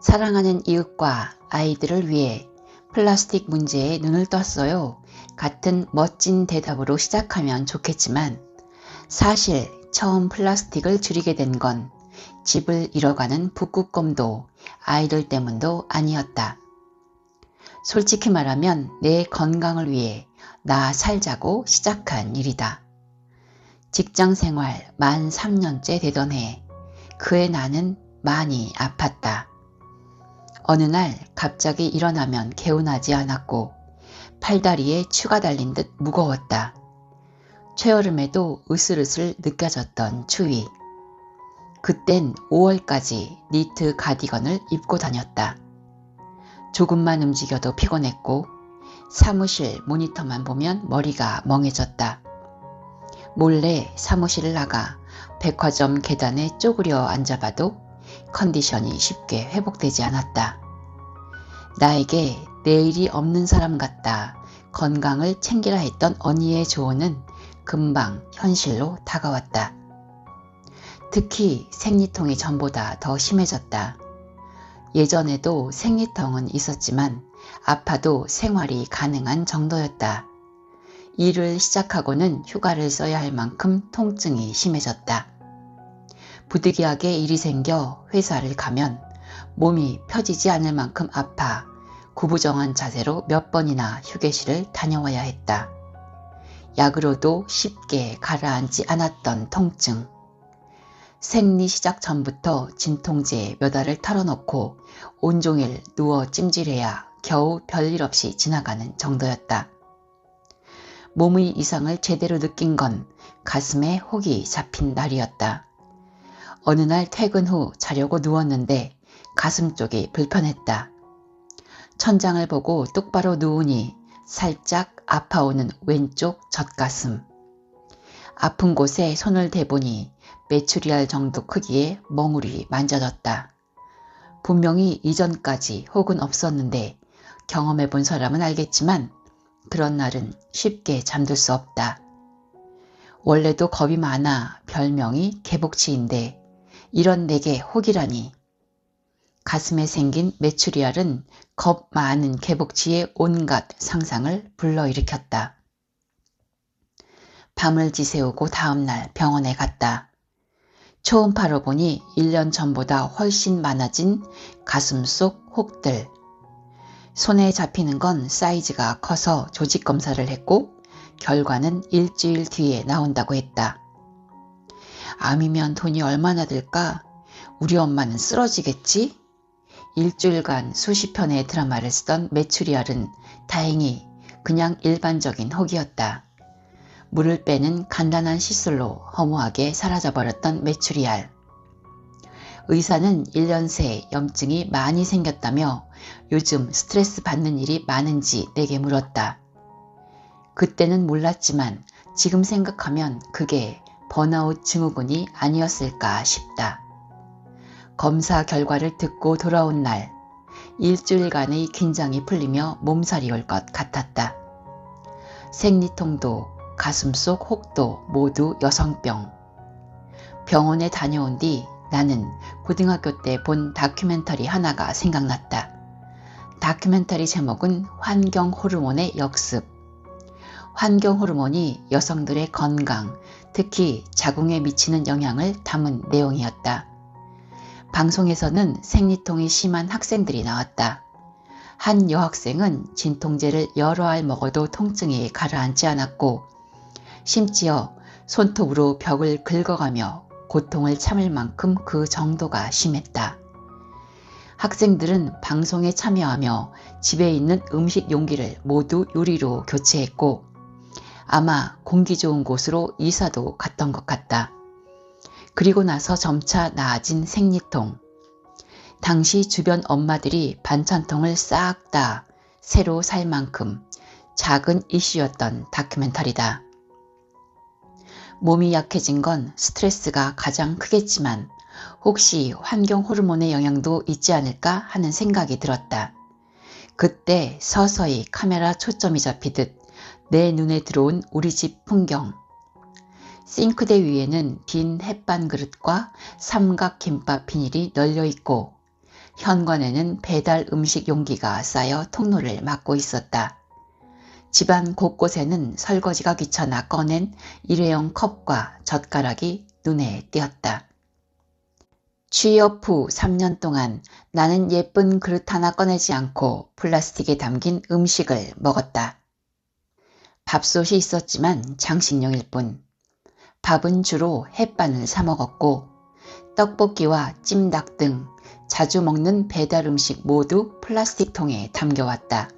사랑하는 이웃과 아이들을 위해 플라스틱 문제에 눈을 떴어요. 같은 멋진 대답으로 시작하면 좋겠지만 사실 처음 플라스틱을 줄이게 된 건 집을 잃어가는 북극곰도 아이들 때문도 아니었다. 솔직히 말하면 내 건강을 위해 나 살자고 시작한 일이다. 직장 생활 만 3년째 되던 해, 그해 나는 많이 아팠다. 어느 날 갑자기 일어나면 개운하지 않았고 팔다리에 추가 달린 듯 무거웠다. 최여름에도 으슬으슬 느껴졌던 추위. 그땐 5월까지 니트 가디건을 입고 다녔다. 조금만 움직여도 피곤했고 사무실 모니터만 보면 머리가 멍해졌다. 몰래 사무실을 나가 백화점 계단에 쪼그려 앉아봐도 컨디션이 쉽게 회복되지 않았다. 나에게 내일이 없는 사람 같다 건강을 챙기라 했던 언니의 조언은 금방 현실로 다가왔다. 특히 생리통이 전보다 더 심해졌다. 예전에도 생리통은 있었지만 아파도 생활이 가능한 정도였다. 일을 시작하고는 휴가를 써야 할 만큼 통증이 심해졌다. 부득이하게 일이 생겨 회사를 가면 몸이 펴지지 않을 만큼 아파 구부정한 자세로 몇 번이나 휴게실을 다녀와야 했다. 약으로도 쉽게 가라앉지 않았던 통증. 생리 시작 전부터 진통제에 몇 알을 털어놓고 온종일 누워 찜질해야 겨우 별일 없이 지나가는 정도였다. 몸의 이상을 제대로 느낀 건 가슴에 혹이 잡힌 날이었다. 어느 날 퇴근 후 자려고 누웠는데 가슴 쪽이 불편했다. 천장을 보고 똑바로 누우니 살짝 아파오는 왼쪽 젖가슴. 아픈 곳에 손을 대보니 메추리알 정도 크기의 멍울이 만져졌다. 분명히 이전까지 혹은 없었는데 경험해본 사람은 알겠지만 그런 날은 쉽게 잠들 수 없다. 원래도 겁이 많아 별명이 개복치인데 이런 내게 혹이라니. 가슴에 생긴 메추리알은 겁 많은 개복치의 온갖 상상을 불러일으켰다. 밤을 지새우고 다음날 병원에 갔다. 초음파로 보니 1년 전보다 훨씬 많아진 가슴 속 혹들. 손에 잡히는 건 사이즈가 커서 조직 검사를 했고 결과는 일주일 뒤에 나온다고 했다. 암이면 돈이 얼마나 들까? 우리 엄마는 쓰러지겠지? 일주일간 수십 편의 드라마를 쓰던 메추리알은 다행히 그냥 일반적인 혹이었다. 물을 빼는 간단한 시술로 허무하게 사라져버렸던 메추리알. 의사는 1년 새 염증이 많이 생겼다며 요즘 스트레스 받는 일이 많은지 내게 물었다. 그때는 몰랐지만 지금 생각하면 그게 번아웃 증후군이 아니었을까 싶다. 검사 결과를 듣고 돌아온 날, 일주일간의 긴장이 풀리며 몸살이 올 것 같았다. 생리통도 가슴 속 혹도 모두 여성병. 병원에 다녀온 뒤 나는 고등학교 때 본 다큐멘터리 하나가 생각났다. 다큐멘터리 제목은 환경 호르몬의 역습. 환경 호르몬이 여성들의 건강, 특히 자궁에 미치는 영향을 담은 내용이었다. 방송에서는 생리통이 심한 학생들이 나왔다. 한 여학생은 진통제를 여러 알 먹어도 통증이 가라앉지 않았고 심지어 손톱으로 벽을 긁어가며 고통을 참을 만큼 그 정도가 심했다. 학생들은 방송에 참여하며 집에 있는 음식 용기를 모두 유리로 교체했고 아마 공기 좋은 곳으로 이사도 갔던 것 같다. 그리고 나서 점차 나아진 생리통. 당시 주변 엄마들이 반찬통을 싹 다 새로 살 만큼 작은 이슈였던 다큐멘터리다. 몸이 약해진 건 스트레스가 가장 크겠지만 혹시 환경 호르몬의 영향도 있지 않을까 하는 생각이 들었다. 그때 서서히 카메라 초점이 잡히듯 내 눈에 들어온 우리 집 풍경. 싱크대 위에는 빈 햇반 그릇과 삼각 김밥 비닐이 널려 있고 현관에는 배달 음식 용기가 쌓여 통로를 막고 있었다. 집안 곳곳에는 설거지가 귀찮아 꺼낸 일회용 컵과 젓가락이 눈에 띄었다. 취업 후 3년 동안 나는 예쁜 그릇 하나 꺼내지 않고 플라스틱에 담긴 음식을 먹었다. 밥솥이 있었지만 장식용일 뿐. 밥은 주로 햇반을 사 먹었고 떡볶이와 찜닭 등 자주 먹는 배달 음식 모두 플라스틱 통에 담겨왔다.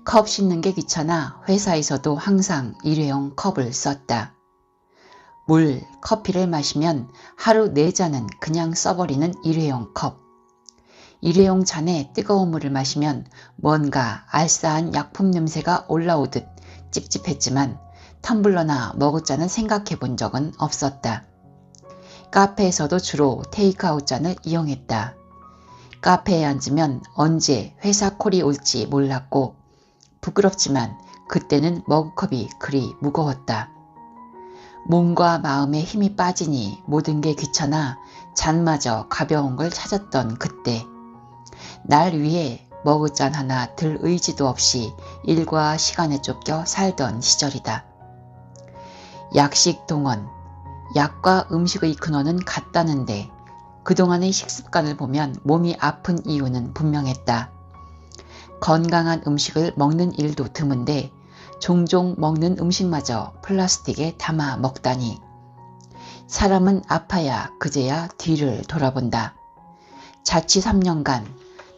컵 씻는 게 귀찮아 회사에서도 항상 일회용 컵을 썼다. 물, 커피를 마시면 하루 4잔은 그냥 써버리는 일회용 컵. 일회용 잔에 뜨거운 물을 마시면 뭔가 알싸한 약품 냄새가 올라오듯 찝찝했지만 텀블러나 머그잔은 생각해 본 적은 없었다. 카페에서도 주로 테이크아웃 잔을 이용했다. 카페에 앉으면 언제 회사 콜이 올지 몰랐고 부끄럽지만 그때는 머그컵이 그리 무거웠다. 몸과 마음에 힘이 빠지니 모든 게 귀찮아 잔마저 가벼운 걸 찾았던 그때. 날 위해 머그잔 하나 들 의지도 없이 일과 시간에 쫓겨 살던 시절이다. 약식 동원, 약과 음식의 근원은 같다는데 그동안의 식습관을 보면 몸이 아픈 이유는 분명했다. 건강한 음식을 먹는 일도 드문데 종종 먹는 음식마저 플라스틱에 담아 먹다니. 사람은 아파야 그제야 뒤를 돌아본다. 자취 3년간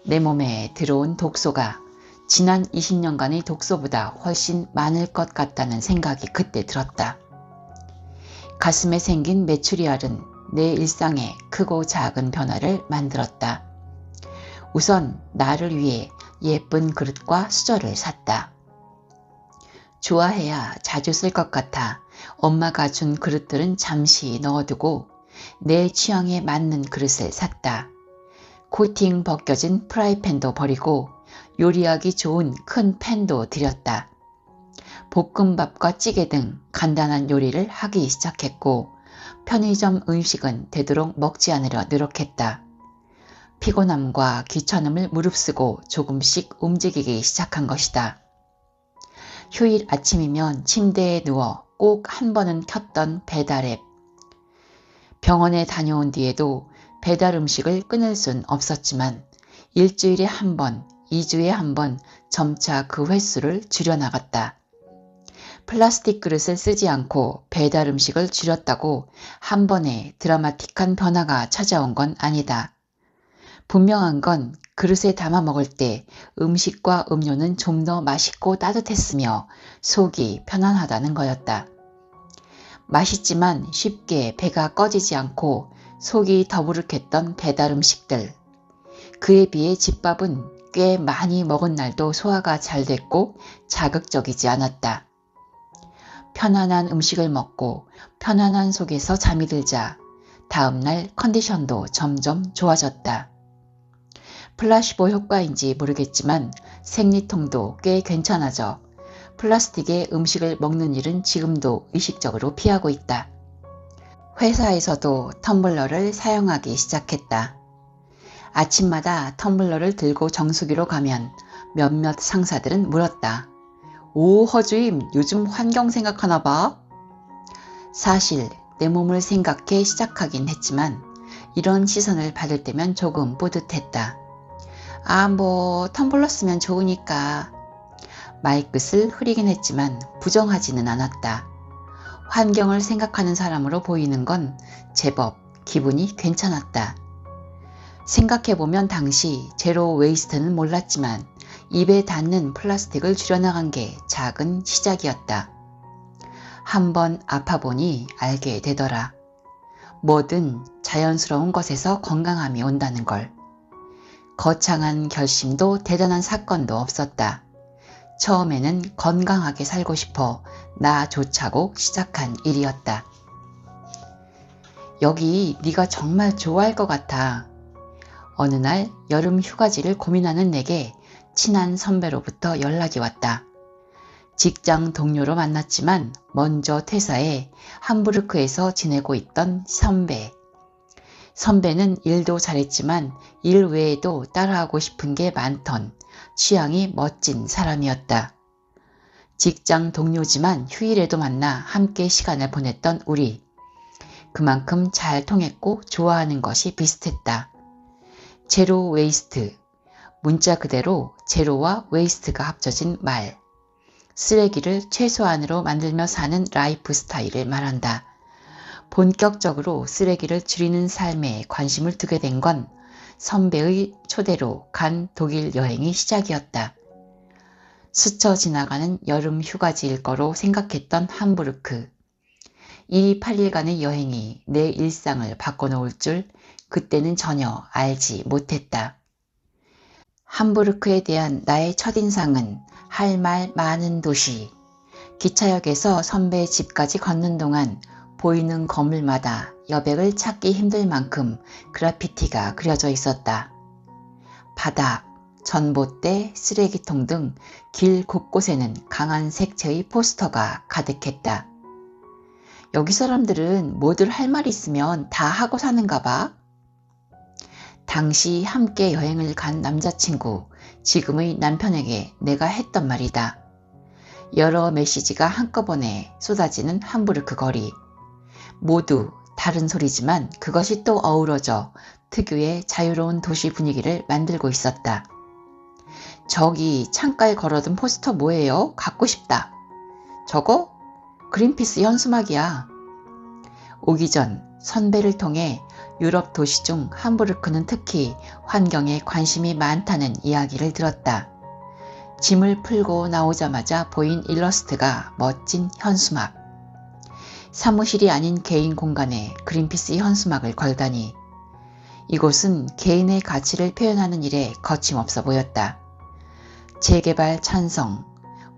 내 몸에 들어온 독소가 지난 20년간의 독소보다 훨씬 많을 것 같다는 생각이 그때 들었다. 가슴에 생긴 메추리알은 내 일상에 크고 작은 변화를 만들었다. 우선 나를 위해 예쁜 그릇과 수저를 샀다. 좋아해야 자주 쓸 것 같아 엄마가 준 그릇들은 잠시 넣어두고 내 취향에 맞는 그릇을 샀다. 코팅 벗겨진 프라이팬도 버리고 요리하기 좋은 큰 팬도 들였다. 볶음밥과 찌개 등 간단한 요리를 하기 시작했고 편의점 음식은 되도록 먹지 않으려 노력했다. 피곤함과 귀찮음을 무릅쓰고 조금씩 움직이기 시작한 것이다. 휴일 아침이면 침대에 누워 꼭 한 번은 켰던 배달 앱. 병원에 다녀온 뒤에도 배달 음식을 끊을 순 없었지만 일주일에 한 번, 2주에 한 번 점차 그 횟수를 줄여나갔다. 플라스틱 그릇을 쓰지 않고 배달 음식을 줄였다고 한 번에 드라마틱한 변화가 찾아온 건 아니다. 분명한 건 그릇에 담아 먹을 때 음식과 음료는 좀 더 맛있고 따뜻했으며 속이 편안하다는 거였다. 맛있지만 쉽게 배가 꺼지지 않고 속이 더부룩했던 배달 음식들. 그에 비해 집밥은 꽤 많이 먹은 날도 소화가 잘 됐고 자극적이지 않았다. 편안한 음식을 먹고 편안한 속에서 잠이 들자 다음날 컨디션도 점점 좋아졌다. 플라시보 효과인지 모르겠지만 생리통도 꽤 괜찮아져 플라스틱에 음식을 먹는 일은 지금도 의식적으로 피하고 있다. 회사에서도 텀블러를 사용하기 시작했다. 아침마다 텀블러를 들고 정수기로 가면 몇몇 상사들은 물었다. 오, 허주임, 요즘 환경 생각하나 봐? 사실 내 몸을 생각해 시작하긴 했지만 이런 시선을 받을 때면 조금 뿌듯했다. 아, 텀블러 쓰면 좋으니까. 말끝을 흐리긴 했지만 부정하지는 않았다. 환경을 생각하는 사람으로 보이는 건 제법 기분이 괜찮았다. 생각해보면 당시 제로 웨이스트는 몰랐지만 입에 닿는 플라스틱을 줄여나간 게 작은 시작이었다. 한번 아파보니 알게 되더라. 뭐든 자연스러운 것에서 건강함이 온다는 걸. 거창한 결심도 대단한 사건도 없었다. 처음에는 건강하게 살고 싶어 나 좋자고 시작한 일이었다. 여기 네가 정말 좋아할 것 같아. 어느 날 여름 휴가지를 고민하는 내게 친한 선배로부터 연락이 왔다. 직장 동료로 만났지만 먼저 퇴사해 함부르크에서 지내고 있던 선배. 선배는 일도 잘했지만 일 외에도 따라하고 싶은 게 많던 취향이 멋진 사람이었다. 직장 동료지만 휴일에도 만나 함께 시간을 보냈던 우리. 그만큼 잘 통했고 좋아하는 것이 비슷했다. 제로 웨이스트. 문자 그대로 제로와 웨이스트가 합쳐진 말. 쓰레기를 최소한으로 만들며 사는 라이프 스타일을 말한다. 본격적으로 쓰레기를 줄이는 삶에 관심을 두게 된 건 선배의 초대로 간 독일 여행이 시작이었다. 스쳐 지나가는 여름 휴가지일 거로 생각했던 함부르크. 이 8일간의 여행이 내 일상을 바꿔놓을 줄 그때는 전혀 알지 못했다. 함부르크에 대한 나의 첫인상은 할 말 많은 도시. 기차역에서 선배 집까지 걷는 동안 보이는 건물마다 여백을 찾기 힘들 만큼 그래피티가 그려져 있었다. 바닥, 전봇대, 쓰레기통 등 길 곳곳에는 강한 색채의 포스터가 가득했다. 여기 사람들은 뭐들 할 말 있으면 다 하고 사는가 봐. 당시 함께 여행을 간 남자친구, 지금의 남편에게 내가 했던 말이다. 여러 메시지가 한꺼번에 쏟아지는 함부르크 거리. 모두 다른 소리지만 그것이 또 어우러져 특유의 자유로운 도시 분위기를 만들고 있었다. 저기 창가에 걸어둔 포스터 뭐예요? 갖고 싶다. 저거? 그린피스 현수막이야. 오기 전 선배를 통해 유럽 도시 중 함부르크는 특히 환경에 관심이 많다는 이야기를 들었다. 짐을 풀고 나오자마자 보인 일러스트가 멋진 현수막. 사무실이 아닌 개인 공간에 그린피스 현수막을 걸다니. 이곳은 개인의 가치를 표현하는 일에 거침없어 보였다. 재개발 찬성,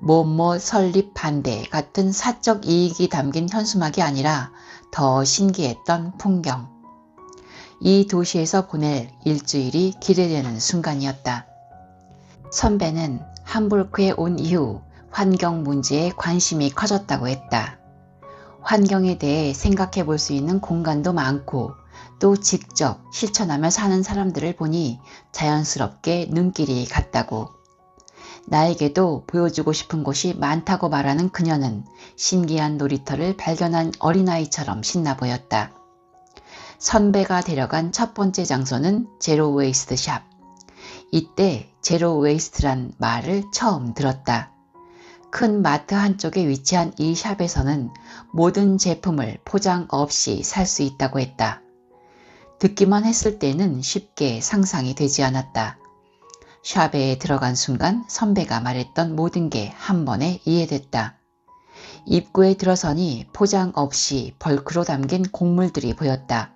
뭐뭐 설립 반대 같은 사적 이익이 담긴 현수막이 아니라 더 신기했던 풍경. 이 도시에서 보낼 일주일이 기대되는 순간이었다. 선배는 함부르크에 온 이후 환경 문제에 관심이 커졌다고 했다. 환경에 대해 생각해 볼 수 있는 공간도 많고 또 직접 실천하며 사는 사람들을 보니 자연스럽게 눈길이 갔다고. 나에게도 보여주고 싶은 곳이 많다고 말하는 그녀는 신기한 놀이터를 발견한 어린아이처럼 신나 보였다. 선배가 데려간 첫 번째 장소는 제로 웨이스트 샵. 이때 제로 웨이스트란 말을 처음 들었다. 큰 마트 한쪽에 위치한 이 샵에서는 모든 제품을 포장 없이 살 수 있다고 했다. 듣기만 했을 때는 쉽게 상상이 되지 않았다. 샵에 들어간 순간 선배가 말했던 모든 게 한 번에 이해됐다. 입구에 들어서니 포장 없이 벌크로 담긴 곡물들이 보였다.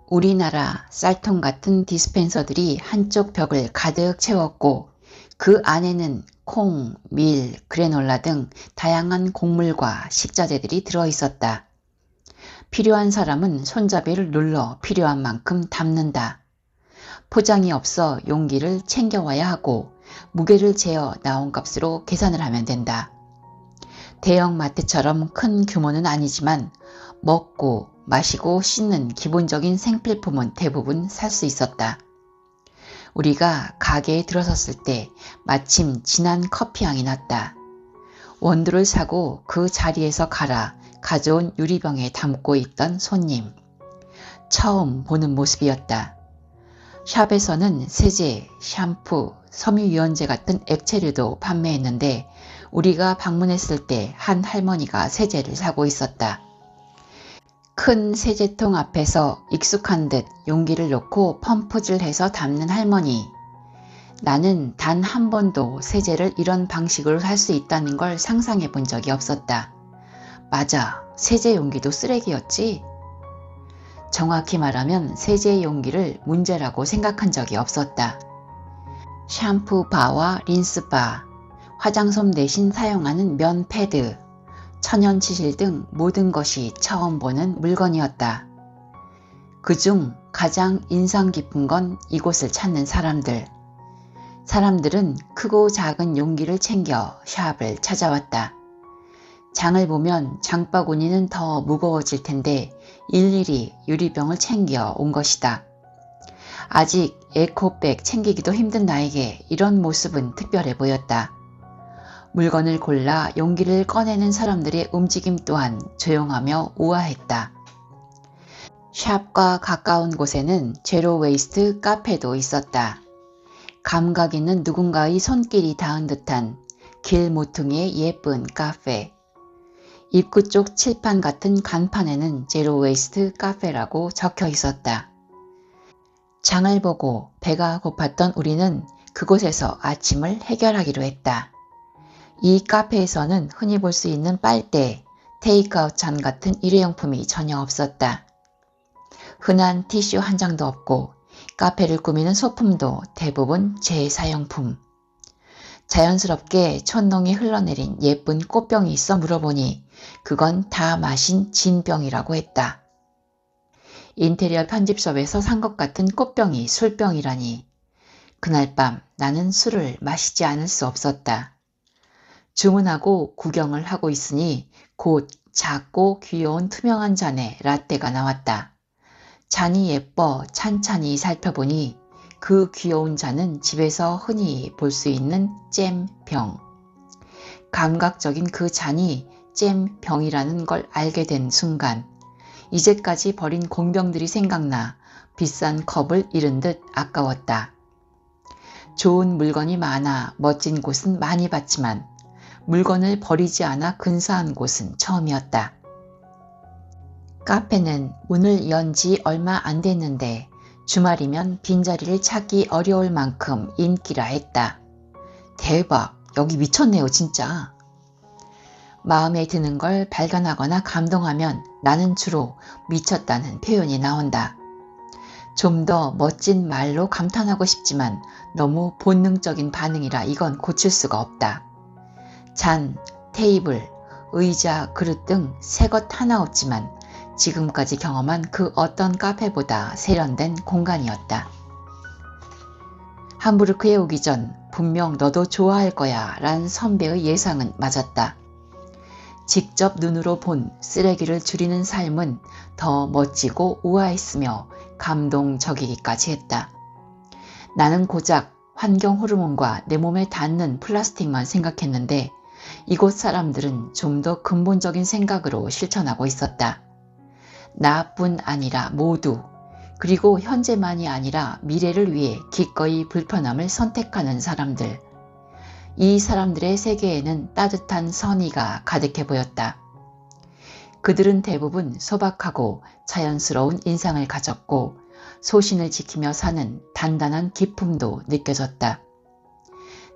우리나라 쌀통 같은 디스펜서들이 한쪽 벽을 가득 채웠고 그 안에는 콩, 밀, 그래놀라 등 다양한 곡물과 식자재들이 들어있었다. 필요한 사람은 손잡이를 눌러 필요한 만큼 담는다. 포장이 없어 용기를 챙겨와야 하고 무게를 재어 나온 값으로 계산을 하면 된다. 대형 마트처럼 큰 규모는 아니지만 먹고 마시고 씻는 기본적인 생필품은 대부분 살 수 있었다. 우리가 가게에 들어섰을 때 마침 진한 커피 향이 났다. 원두를 사고 그 자리에서 갈아 가져온 유리병에 담고 있던 손님. 처음 보는 모습이었다. 샵에서는 세제, 샴푸, 섬유유연제 같은 액체류도 판매했는데 우리가 방문했을 때 한 할머니가 세제를 사고 있었다. 큰 세제통 앞에서 익숙한 듯 용기를 놓고 펌프질해서 담는 할머니. 나는 단 한 번도 세제를 이런 방식으로 살 수 있다는 걸 상상해 본 적이 없었다. 맞아, 세제 용기도 쓰레기였지? 정확히 말하면 세제 용기를 문제라고 생각한 적이 없었다. 샴푸 바와 린스 바, 화장솜 대신 사용하는 면 패드, 천연 치실 등 모든 것이 처음 보는 물건이었다. 그중 가장 인상 깊은 건 이곳을 찾는 사람들. 사람들은 크고 작은 용기를 챙겨 샵을 찾아왔다. 장을 보면 장바구니는 더 무거워질 텐데 일일이 유리병을 챙겨 온 것이다. 아직 에코백 챙기기도 힘든 나에게 이런 모습은 특별해 보였다. 물건을 골라 용기를 꺼내는 사람들의 움직임 또한 조용하며 우아했다. 샵과 가까운 곳에는 제로 웨이스트 카페도 있었다. 감각 있는 누군가의 손길이 닿은 듯한 길 모퉁이의 예쁜 카페. 입구 쪽 칠판 같은 간판에는 제로 웨이스트 카페라고 적혀 있었다. 장을 보고 배가 고팠던 우리는 그곳에서 아침을 해결하기로 했다. 이 카페에서는 흔히 볼 수 있는 빨대, 테이크아웃 잔 같은 일회용품이 전혀 없었다. 흔한 티슈 한 장도 없고 카페를 꾸미는 소품도 대부분 재사용품. 자연스럽게 촌농이 흘러내린 예쁜 꽃병이 있어 물어보니 그건 다 마신 진병이라고 했다. 인테리어 편집숍에서 산 것 같은 꽃병이 술병이라니. 그날 밤 나는 술을 마시지 않을 수 없었다. 주문하고 구경을 하고 있으니 곧 작고 귀여운 투명한 잔에 라떼가 나왔다. 잔이 예뻐 찬찬히 살펴보니 그 귀여운 잔은 집에서 흔히 볼 수 있는 잼병. 감각적인 그 잔이 잼병이라는 걸 알게 된 순간 이제까지 버린 공병들이 생각나 비싼 컵을 잃은 듯 아까웠다. 좋은 물건이 많아 멋진 곳은 많이 봤지만 물건을 버리지 않아 근사한 곳은 처음이었다. 카페는 문을 연 지 얼마 안 됐는데 주말이면 빈자리를 찾기 어려울 만큼 인기라 했다. 대박! 여기 미쳤네요 진짜. 마음에 드는 걸 발견하거나 감동하면 나는 주로 미쳤다는 표현이 나온다. 좀 더 멋진 말로 감탄하고 싶지만 너무 본능적인 반응이라 이건 고칠 수가 없다. 잔, 테이블, 의자, 그릇 등 새 것 하나 없지만 지금까지 경험한 그 어떤 카페보다 세련된 공간이었다. 함부르크에 오기 전 분명 너도 좋아할 거야 라는 선배의 예상은 맞았다. 직접 눈으로 본 쓰레기를 줄이는 삶은 더 멋지고 우아했으며 감동적이기까지 했다. 나는 고작 환경 호르몬과 내 몸에 닿는 플라스틱만 생각했는데 이곳 사람들은 좀 더 근본적인 생각으로 실천하고 있었다. 나뿐 아니라 모두, 그리고 현재만이 아니라 미래를 위해 기꺼이 불편함을 선택하는 사람들. 이 사람들의 세계에는 따뜻한 선의가 가득해 보였다. 그들은 대부분 소박하고 자연스러운 인상을 가졌고 소신을 지키며 사는 단단한 기품도 느껴졌다.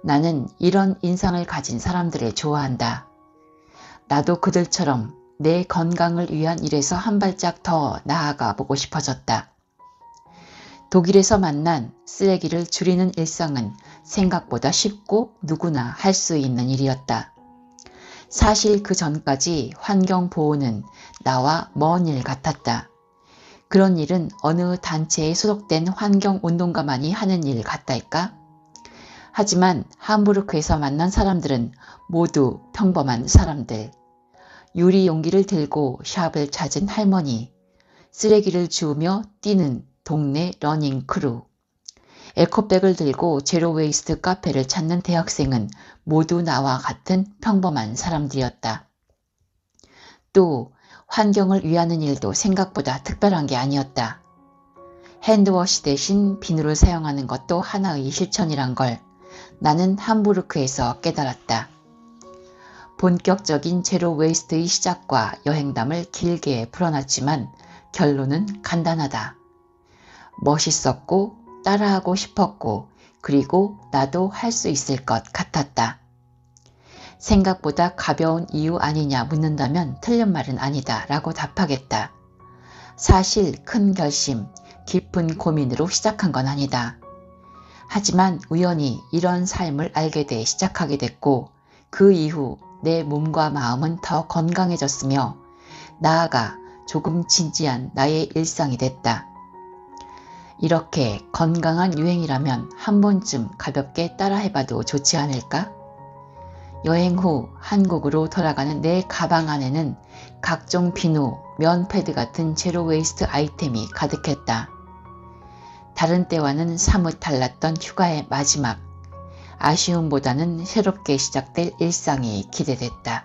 나는 이런 인상을 가진 사람들을 좋아한다. 나도 그들처럼 내 건강을 위한 일에서 한 발짝 더 나아가 보고 싶어졌다. 독일에서 만난 쓰레기를 줄이는 일상은 생각보다 쉽고 누구나 할 수 있는 일이었다. 사실 그 전까지 환경보호는 나와 먼 일 같았다. 그런 일은 어느 단체에 소속된 환경운동가만이 하는 일 같달까? 하지만 함부르크에서 만난 사람들은 모두 평범한 사람들. 유리 용기를 들고 샵을 찾은 할머니, 쓰레기를 주우며 뛰는 동네 러닝 크루, 에코백을 들고 제로 웨이스트 카페를 찾는 대학생은 모두 나와 같은 평범한 사람들이었다. 또 환경을 위하는 일도 생각보다 특별한 게 아니었다. 핸드워시 대신 비누를 사용하는 것도 하나의 실천이란 걸 나는 함부르크에서 깨달았다. 본격적인 제로 웨이스트의 시작과 여행담을 길게 풀어놨지만 결론은 간단하다. 멋있었고 따라하고 싶었고 그리고 나도 할 수 있을 것 같았다. 생각보다 가벼운 이유 아니냐 묻는다면 틀린 말은 아니다 라고 답하겠다. 사실 큰 결심, 깊은 고민으로 시작한 건 아니다. 하지만 우연히 이런 삶을 알게 돼 시작하게 됐고 그 이후 내 몸과 마음은 더 건강해졌으며 나아가 조금 진지한 나의 일상이 됐다. 이렇게 건강한 유행이라면 한 번쯤 가볍게 따라해봐도 좋지 않을까? 여행 후 한국으로 돌아가는 내 가방 안에는 각종 비누, 면 패드 같은 제로 웨이스트 아이템이 가득했다. 다른 때와는 사뭇 달랐던 휴가의 마지막. 아쉬움보다는 새롭게 시작될 일상이 기대됐다.